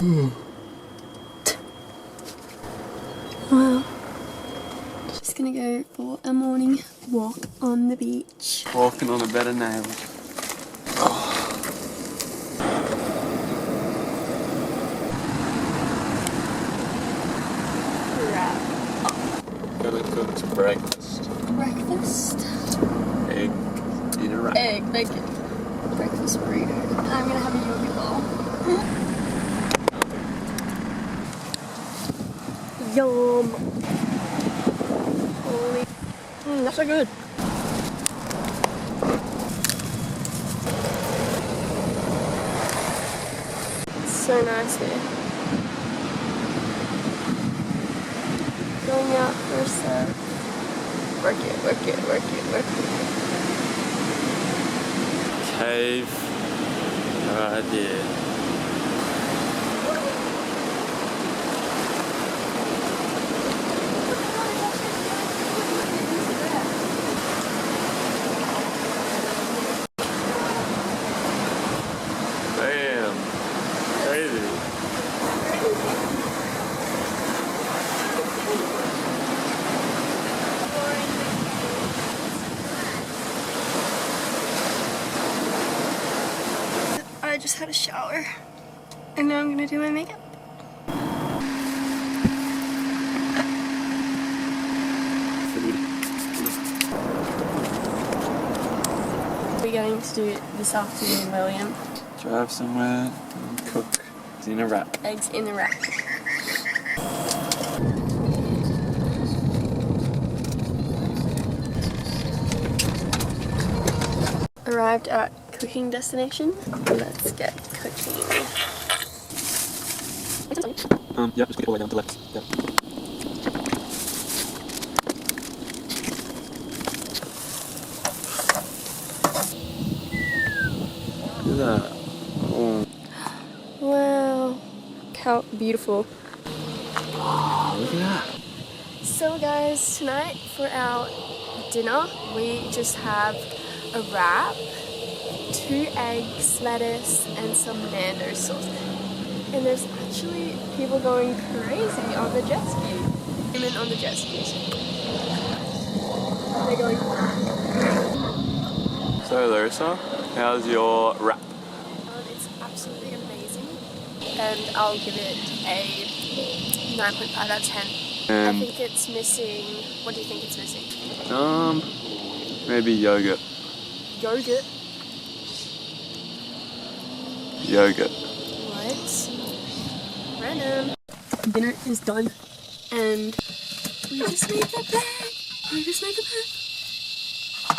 Well, just gonna go for a morning walk on the beach. Walking on a bed of nails. Gonna cook some breakfast. Breakfast? Egg in a wrap. Egg, bacon. Breakfast burrito. I'm gonna have a yogurt bowl. Yum! Holy. That's so good. It's so nice here. Going out for a surf. Work it, work it, work it, work it. Cave right there. Damn, crazy. I just had a shower and now I'm gonna do my makeup. We're going to do this afternoon, William. Drive somewhere and cook dinner wrap. Eggs in a wrap. Arrived at cooking destination. Let's get cooking. Yeah, just put it all the way down to left. Yeah. Look at that. Oh. Wow. How beautiful. Look at that. So guys, tonight for our dinner, we just have a wrap, 2 eggs, lettuce, and some Nando sauce. And there's actually people going crazy on the jet ski. Women on the jet skis. They're going. So Larissa, how's your wrap? It's absolutely amazing, and I'll give it a 9.5 out of 10. And I think it's missing. What do you think it's missing? maybe yogurt. Yogurt. Yogurt. What? Random. Dinner is done, and we just made the bed. We just made the bed.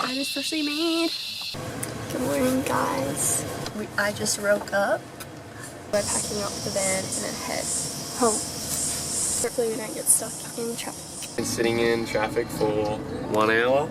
Bed is freshly made. Good morning, guys. I just woke up. We're packing up the van and then head home. Hopefully we don't get stuck in traffic. Been sitting in traffic for 1 hour.